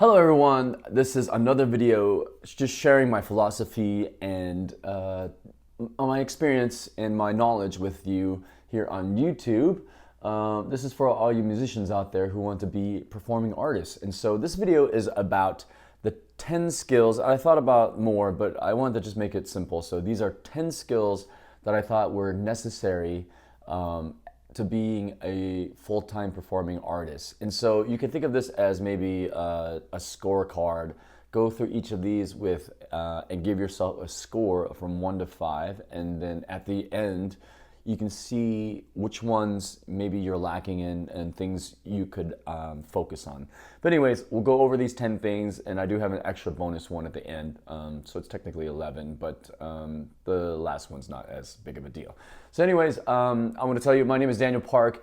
Hello everyone, this is another video just sharing my philosophy and my experience and my knowledge with you here on YouTube. This is for all you musicians out there who want to be performing artists. And so this video is about the 10 skills. I thought about more, but I wanted to just make it simple. So these are 10 skills that I thought were necessary to being a full-time performing artist. And so you can think of this as maybe a scorecard. Go through each of these with and give yourself a score from 1 to 5, and then at the end you can see which ones maybe you're lacking in and things you could focus on. But anyways, we'll go over these 10 things, and I do have an extra bonus one at the end, so it's technically 11, but the last one's not as big of a deal. So anyways, I want to tell you, my name is Daniel Park.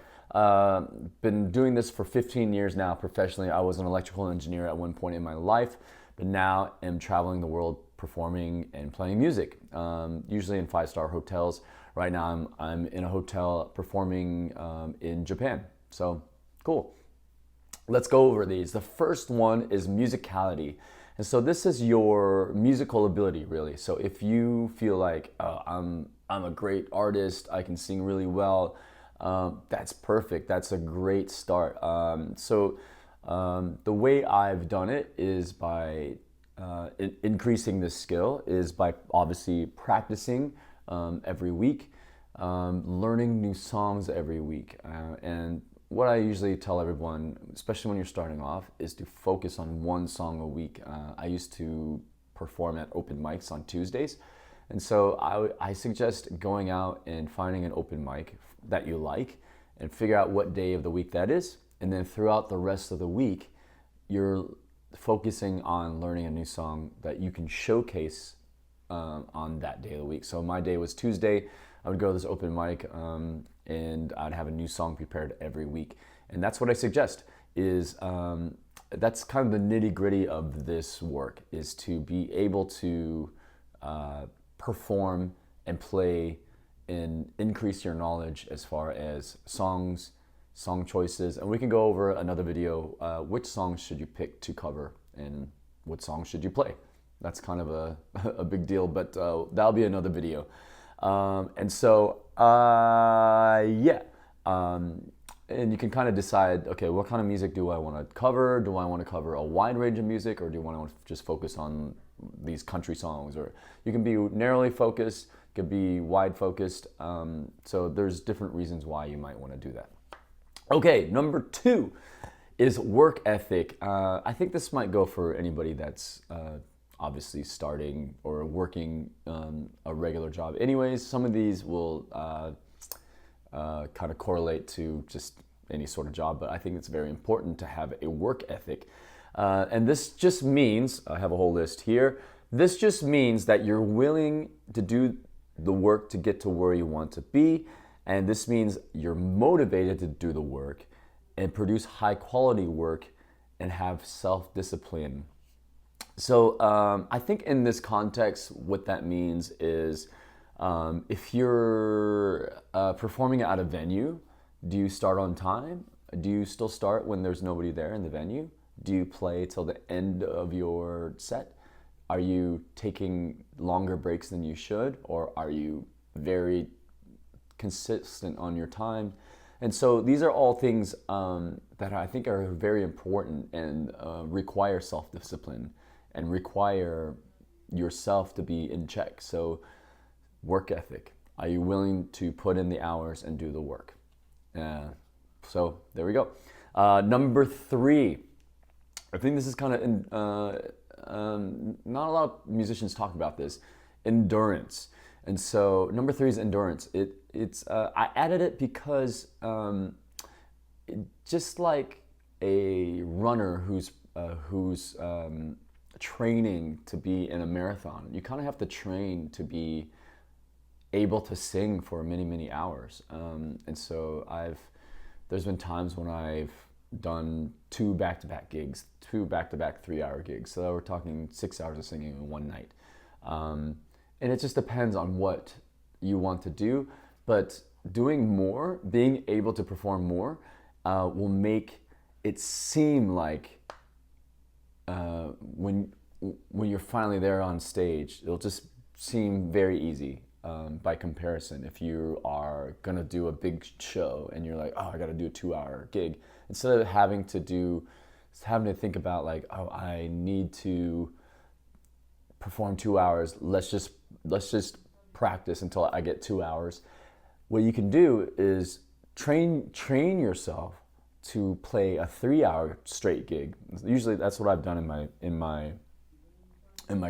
Been doing this for 15 years now professionally. I was an electrical engineer at one point in my life, but now am traveling the world performing and playing music, usually in 5-star hotels. Right now I'm in a hotel performing in Japan. So cool. Let's go over these. The first one is musicality. And so this is your musical ability, really. So if you feel like, oh, I'm a great artist, I can sing really well, that's perfect. That's a great start. The way I've done it is by increasing this skill is by obviously practicing every week, learning new songs every week. And what I usually tell everyone, especially when you're starting off, is to focus on one song a week. I used to perform at open mics on Tuesdays. And so I suggest going out and finding an open mic that you like and figure out what day of the week that is. And then throughout the rest of the week, you're focusing on learning a new song that you can showcase on that day of the week. So my day was Tuesday. I would go to this open mic and I'd have a new song prepared every week. And that's what I suggest is that's kind of the nitty gritty of this work, is to be able to perform and play and increase your knowledge as far as songs, song choices. And we can go over another video, which songs should you pick to cover and what songs should you play. That's kind of a big deal, but that'll be another video. And you can kind of decide, okay, what kind of music do I want to cover? Do I want to cover a wide range of music, or do you want to just focus on these country songs? Or you can be narrowly focused, could be wide focused. So there's different reasons why you might want to do that. Okay, number 2 is work ethic. I think this might go for anybody that's obviously starting or working a regular job. Anyways, some of these will kind of correlate to just any sort of job, but I think it's very important to have a work ethic. And this just means, I have a whole list here, this just means that you're willing to do the work to get to where you want to be, and this means you're motivated to do the work and produce high quality work and have self-discipline. So I think in this context, what that means is if you're performing at a venue, do you start on time? Do you still start when there's nobody there in the venue? Do you play till the end of your set? Are you taking longer breaks than you should? Or are you very consistent on your time? And so these are all things that I think are very important and require self-discipline and require yourself to be in check. So work ethic. Are you willing to put in the hours and do the work? So there we go. Number 3. I think this is kind of, not a lot of musicians talk about this, endurance. And so number 3 is endurance. I added it because just like a runner who's training to be in a marathon, you kind of have to train to be able to sing for many, many hours. And so there's been times when I've done 2 back-to-back gigs, 2 back-to-back 3-hour gigs. So we're talking 6 hours of singing in one night. And it just depends on what you want to do, but doing more, being able to perform more, will make it seem like when you're finally there on stage, it'll just seem very easy by comparison. If you are gonna do a big show and you're like, oh, I gotta do a 2-hour gig, instead of having to think about like, oh, I need to perform 2 hours. Let's just practice until I get 2 hours. What you can do is train yourself to play a 3-hour straight gig. Usually that's what I've done in my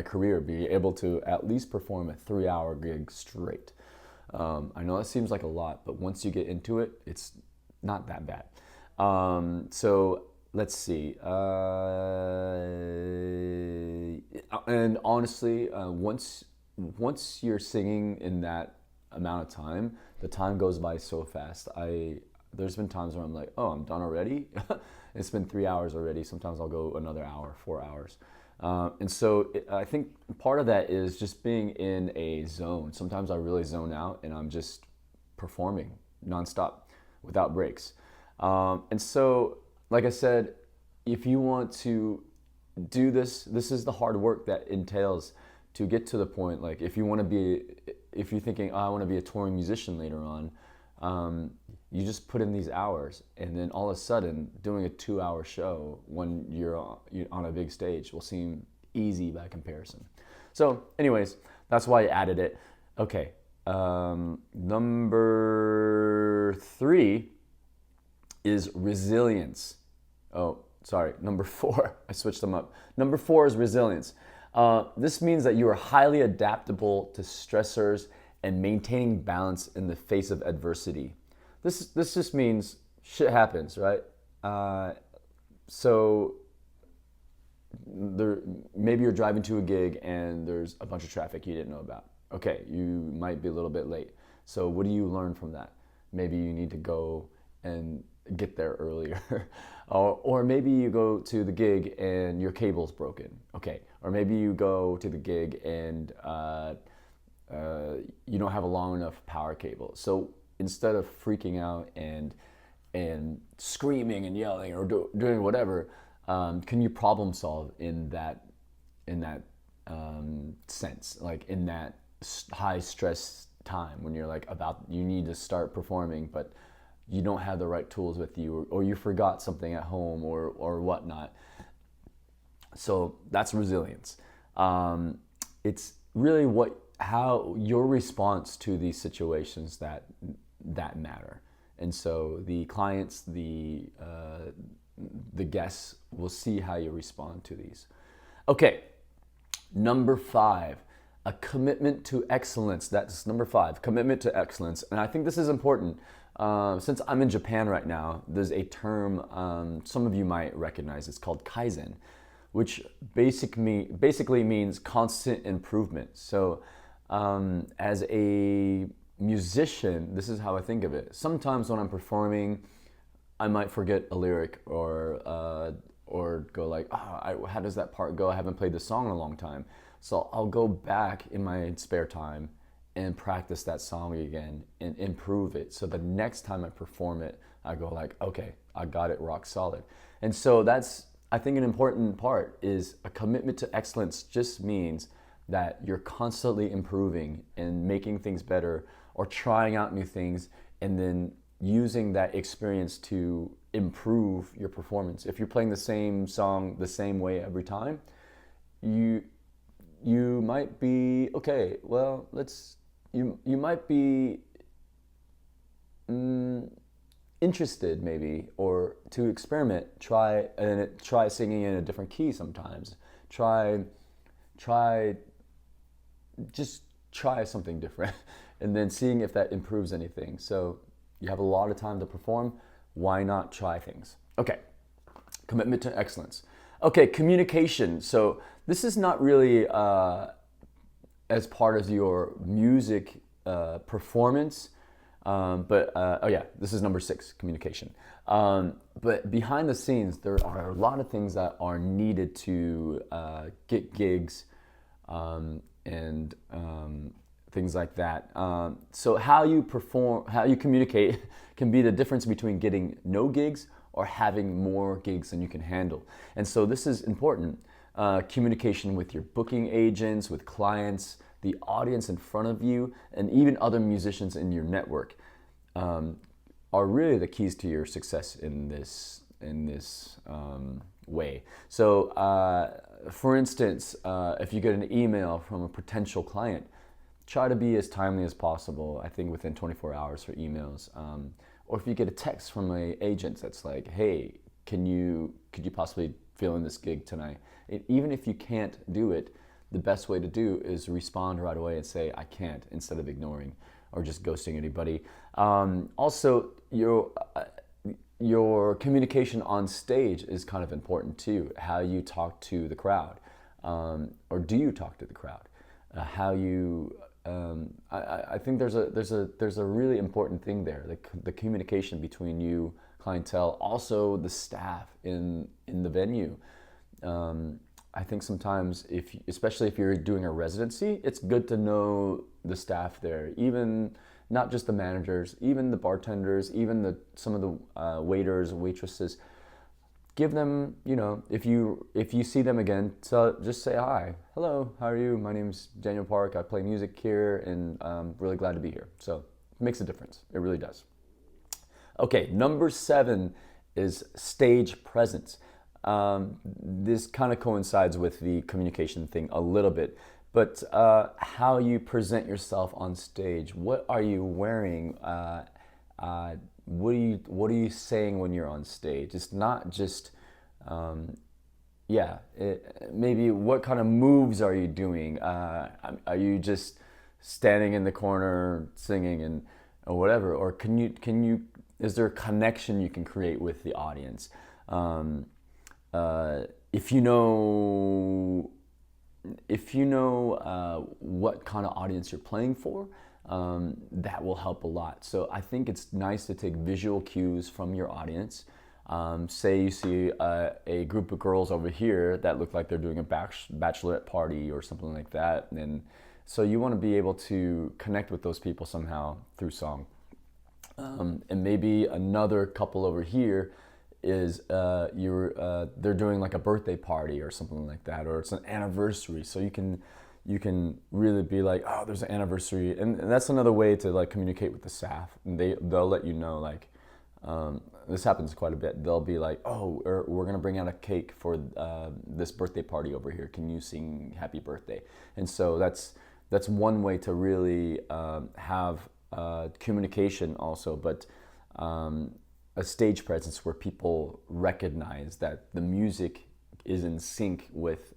career, be able to at least perform a 3-hour gig straight. I know that seems like a lot, but once you get into it, it's not that bad. So let's see. And honestly, once you're singing in that amount of time, the time goes by so fast. There's been times where I'm like, oh, I'm done already. It's been 3 hours already. Sometimes I'll go another hour, 4 hours. And so I think part of that is just being in a zone. Sometimes I really zone out and I'm just performing nonstop without breaks. And so, like I said, if you want to do this is the hard work that entails to get to the point. Like if you're thinking, oh, I want to be a touring musician later on, you just put in these hours, and then all of a sudden doing a 2-hour show when you're on a big stage will seem easy by comparison. So anyways, that's why I added it. Okay, number 3 is resilience. Oh, sorry, number 4. I switched them up. Number 4 is resilience. This means that you are highly adaptable to stressors and maintaining balance in the face of adversity. This just means shit happens, right? So maybe you're driving to a gig and there's a bunch of traffic you didn't know about. Okay, you might be a little bit late. So what do you learn from that? Maybe you need to go and get there earlier. Or maybe you go to the gig and your cable's broken. Okay, or maybe you go to the gig and you don't have a long enough power cable. So instead of freaking out and screaming and yelling or doing whatever, can you problem solve in that sense, like in that high stress time when you're like you need to start performing, but you don't have the right tools with you, or you forgot something at home or whatnot. So that's resilience. It's really how your response to these situations that matter. And so the clients, the guests will see how you respond to these. Okay, number 5, a commitment to excellence. That's number 5, commitment to excellence. And I think this is important. Since I'm in Japan right now, there's a term some of you might recognize. It's called Kaizen, which basically means constant improvement. So as a musician, this is how I think of it. Sometimes when I'm performing, I might forget a lyric or go like, how does that part go? I haven't played the song in a long time. So I'll go back in my spare time and practice that song again and improve it. So the next time I perform it, I go like, okay, I got it rock solid. And so that's, I think, an important part is a commitment to excellence just means that you're constantly improving and making things better or trying out new things and then using that experience to improve your performance. If you're playing the same song the same way every time, you might be, okay, well, you might be interested maybe, or to experiment, try singing in a different key sometimes. Just try something different and then seeing if that improves anything. So you have a lot of time to perform, why not try things? Okay, commitment to excellence. Okay, communication. So this is not really as part of your music performance, but this is number 6, communication. But behind the scenes, there are a lot of things that are needed to get gigs and things like that. So how you perform, how you communicate can be the difference between getting no gigs or having more gigs than you can handle. And so this is important. communication with your booking agents, with clients, the audience in front of you, and even other musicians in your network are really the keys to your success in this way. So, for instance, if you get an email from a potential client, try to be as timely as possible. I think within 24 hours for emails. Or if you get a text from an agent that's like, "Hey, could you possibly fill in this gig tonight?" Even if you can't do it, the best way to do is respond right away and say, "I can't," instead of ignoring or just ghosting anybody. Also, your communication on stage is kind of important too. How you talk to the crowd, or do you talk to the crowd? How you I think there's a really important thing there, the communication between you, clientele, also the staff in the venue. I think sometimes, especially if you're doing a residency, it's good to know the staff there, even not just the managers, even the bartenders, even some of the waiters, waitresses. Give them, if you see them again, so just say hi. "Hello, how are you? My name's Daniel Park. I play music here, and I'm really glad to be here." So it makes a difference. It really does. Okay, number 7 is stage presence. This kind of coincides with the communication thing a little bit, but how you present yourself on stage. What are you wearing? What are you saying when you're on stage? It's not just, maybe what kind of moves are you doing? Are you just standing in the corner singing or whatever? Or is there a connection you can create with the audience? If you know what kind of audience you're playing for, that will help a lot. So I think it's nice to take visual cues from your audience. Say you see a group of girls over here that look like they're doing a bachelorette party or something like that, and so you want to be able to connect with those people somehow through song. And maybe another couple over here is they're doing like a birthday party or something like that, or it's an anniversary. So you can really be like, "Oh, there's an anniversary," and that's another way to like communicate with the staff. And they'll let you know, like, this happens quite a bit. They'll be like, "Oh, we're gonna bring out a cake for this birthday party over here. Can you sing Happy Birthday?" And so that's one way to really have communication also, but a stage presence where people recognize that the music is in sync with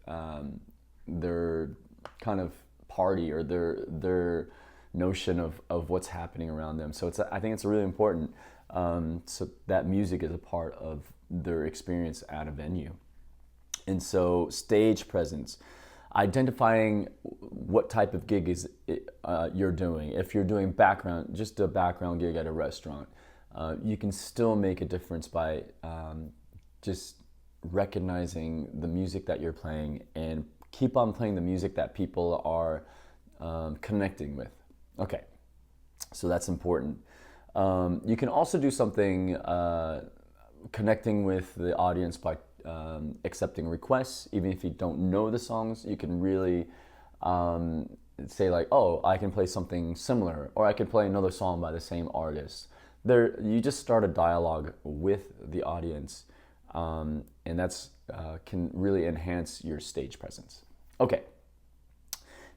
their kind of party or their notion of what's happening around them. So I think it's really important, so that music is a part of their experience at a venue. And so stage presence, identifying what type of gig is you're doing. If you're doing just a background gig at a restaurant, you can still make a difference by just recognizing the music that you're playing and keep on playing the music that people are connecting with. Okay, so that's important. You can also do something connecting with the audience by accepting requests. Even if you don't know the songs, you can really say like, "Oh, I can play something similar," or "I can play another song by the same artist." You just start a dialogue with the audience, and that's can really enhance your stage presence. Okay,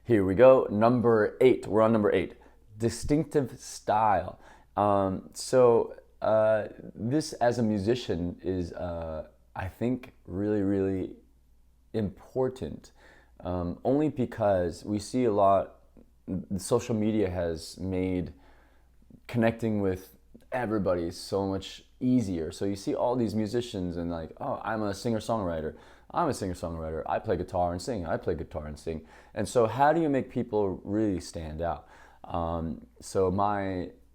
here we go. Number 8. We're on number 8. Distinctive style. This as a musician is, I think, really, really important. Only because we see a lot. Social media has made connecting with everybody so much easier. So you see all these musicians and like, "Oh, I'm a singer-songwriter. I'm a singer-songwriter. I play guitar and sing. I play guitar and sing." And so how do you make people really stand out?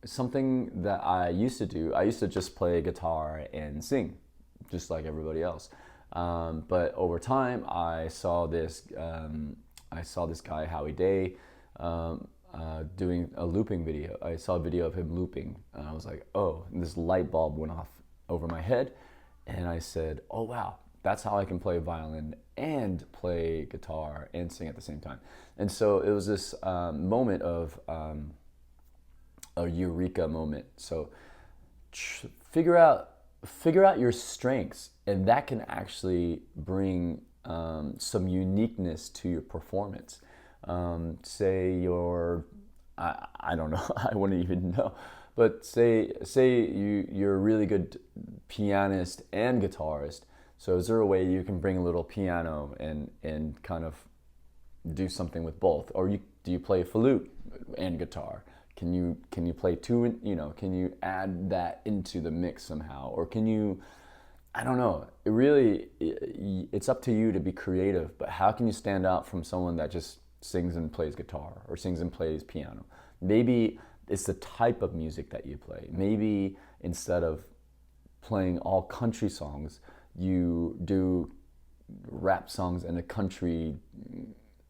Something that I used to do, I used to just play guitar and sing, just like everybody else. But over time, I saw this guy, Howie Day, doing a looping video. I saw a video of him looping, and I was like, "Oh," and this light bulb went off over my head, and I said, "Oh wow, that's how I can play violin and play guitar and sing at the same time. And so it was this moment of a eureka moment. So figure out your strengths, and that can actually bring some uniqueness to your performance. Say I don't know, I wouldn't even know, but say you're a really good pianist and guitarist. So is there a way you can bring a little piano and kind of do something with both? Or do you play flute and guitar? Can you play two? Can you add that into the mix somehow? Or can you? I don't know. It's up to you to be creative. But how can you stand out from someone that just sings and plays guitar or sings and plays piano? Maybe it's the type of music that you play. Maybe instead of playing all country songs, you do rap songs in a country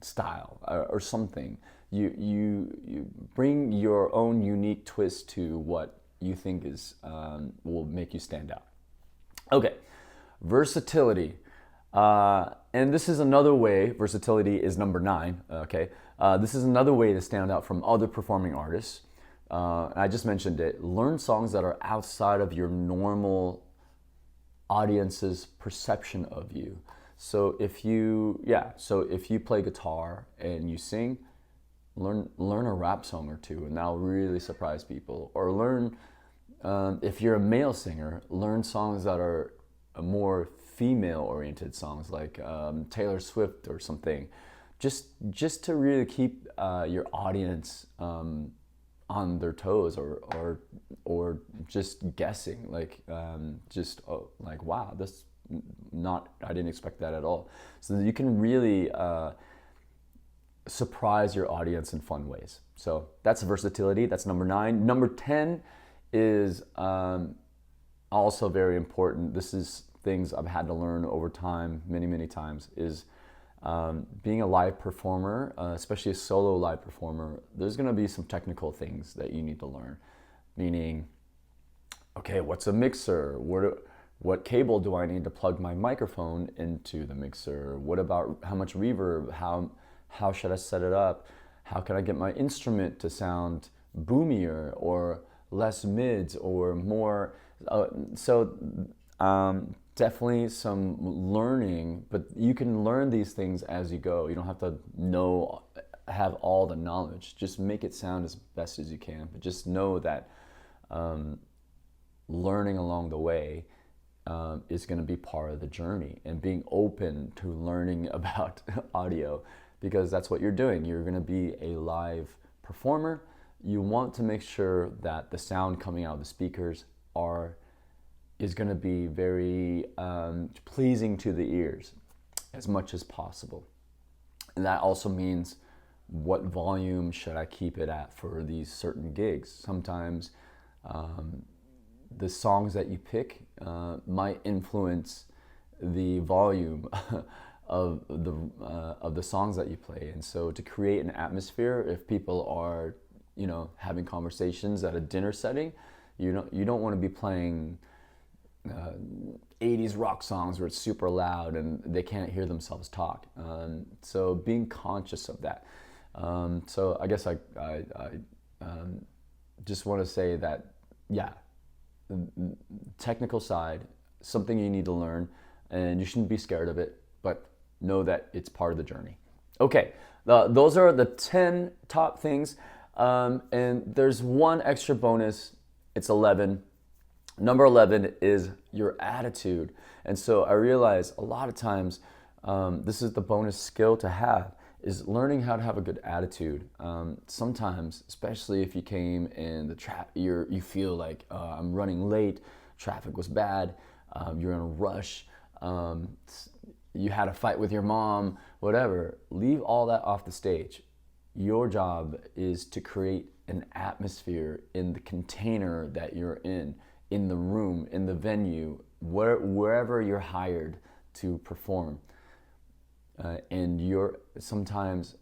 style or something. You bring your own unique twist to what you think is will make you stand out. Okay, versatility. And this is another way, versatility is number 9, okay? This is another way to stand out from other performing artists. I just mentioned it. Learn songs that are outside of your normal audience's perception of you. So if you play guitar and you sing, learn a rap song or two, and that'll really surprise people. Or learn, if you're a male singer, learn songs that are more female-oriented songs, like Taylor Swift or something, just to really keep your audience on their toes, or just guessing, like wow, this I didn't expect that at all. So that you can really surprise your audience in fun ways. So that's versatility. That's number 9. Number 10 is also very important. This is things I've had to learn over time, many times, is being a live performer, especially a solo live performer. There's going to be some technical things that you need to learn, meaning, okay, what's a mixer? What cable do I need to plug my microphone into the mixer? What about how much reverb? How should I set it up? How can I get my instrument to sound boomier or less mids or more? Definitely some learning, but you can learn these things as you go. You don't have to have all the knowledge. Just make it sound as best as you can. But just know that learning along the way is going to be part of the journey, and being open to learning about audio, because that's what you're doing. You're going to be a live performer. You want to make sure that the sound coming out of the speakers is going to be very pleasing to the ears as much as possible. And that also means, what volume should I keep it at for these certain gigs? Sometimes the songs that you pick might influence the volume of the songs that you play. And so to create an atmosphere, if people are having conversations at a dinner setting, you don't want to be playing 80s rock songs where it's super loud and they can't hear themselves talk. So being conscious of that. So I guess I just want to say that, technical side, something you need to learn, and you shouldn't be scared of it, but know that it's part of the journey. Okay, those are the 10 top things, and there's one extra bonus. It's 11. Number 11 is your attitude. And so I realize a lot of times this is the bonus skill to have, is learning how to have a good attitude. Sometimes, especially if you came in you feel like I'm running late, traffic was bad, you're in a rush, you had a fight with your mom, whatever. Leave all that off the stage. Your job is to create an atmosphere in the container that you're in the room, in the venue, wherever you're hired to perform. And your sometimes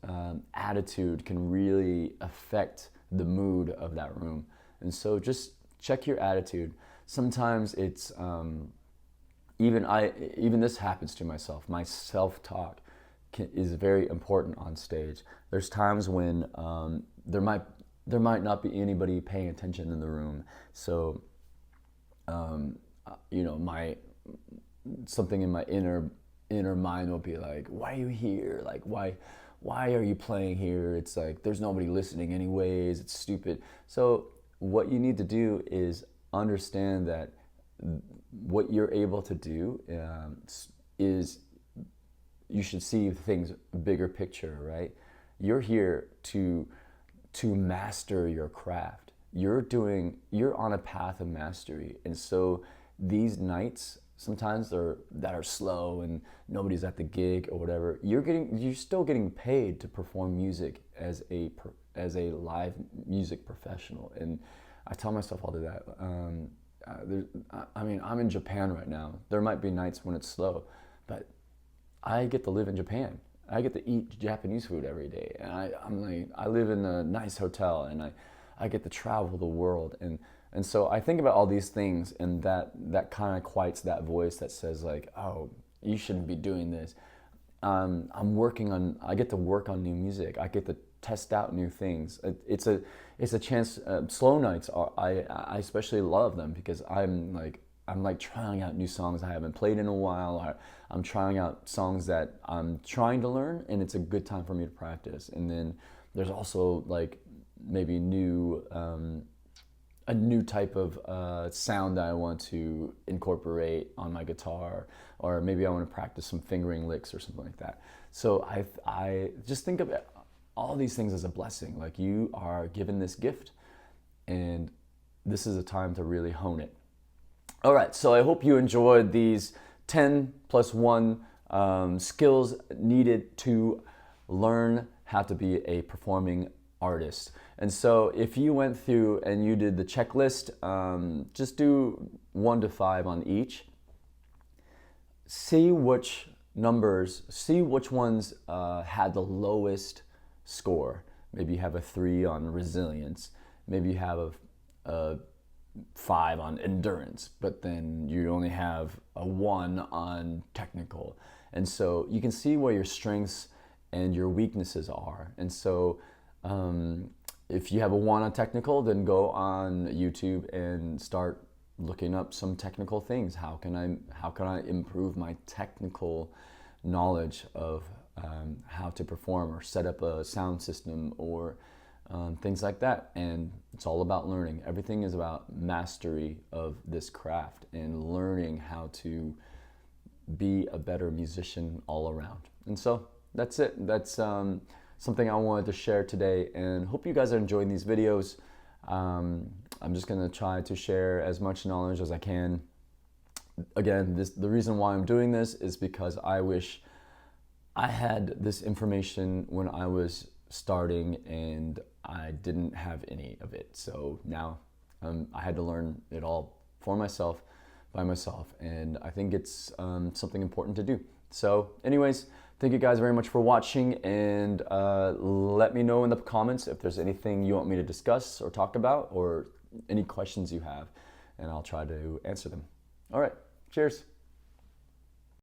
attitude can really affect the mood of that room. And so just check your attitude. Sometimes it's even this happens to myself. My self-talk is very important on stage. There's times when there might not be anybody paying attention in the room. So, my something in my inner mind will be like, why are you here? Like, why are you playing here? It's like, there's nobody listening anyways. It's stupid. So what you need to do is understand that what you're able to do is you should see things bigger picture, right? You're here to master your craft. You're on a path of mastery. And so these nights, sometimes that are slow and nobody's at the gig or whatever, you're still getting paid to perform music as a live music professional. And I tell myself I'll do that. I'm in Japan right now. There might be nights when it's slow, but I get to live in Japan. I get to eat Japanese food every day, and I live in a nice hotel, and I get to travel the world, and so I think about all these things, and that kind of quiets that voice that says like, oh, you shouldn't be doing this. I get to work on new music. I get to test out new things. It's a chance. Slow nights I especially love them because I'm like trying out new songs I haven't played in a while. I'm trying out songs that I'm trying to learn, and it's a good time for me to practice. And then there's also like maybe a new type of sound that I want to incorporate on my guitar, or maybe I want to practice some fingering licks or something like that. So I just think of all these things as a blessing. Like, you are given this gift, and this is a time to really hone it. All right, so I hope you enjoyed these 10 plus 1 skills needed to learn how to be a performing artist. And so if you went through and you did the checklist, just do 1 to 5 on each. See which ones had the lowest score. Maybe you have a 3 on resilience. Maybe you have a 5 on endurance, but then you only have a 1 on technical. And so you can see where your strengths and your weaknesses are. And so if you have a 1 on technical, then go on YouTube and start looking up some technical things. How can I improve my technical knowledge of how to perform or set up a sound system or things like that. And it's all about learning. Everything is about mastery of this craft and learning how to be a better musician all around. And so that's it. That's something I wanted to share today, and hope you guys are enjoying these videos. I'm just gonna try to share as much knowledge as I can. Again, the reason why I'm doing this is because I wish I had this information when I was starting and I didn't have any of it. So now I had to learn it all for myself, by myself, and I think it's something important to do. So anyways, thank you guys very much for watching, and let me know in the comments if there's anything you want me to discuss or talk about, or any questions you have, and I'll try to answer them. All right, cheers.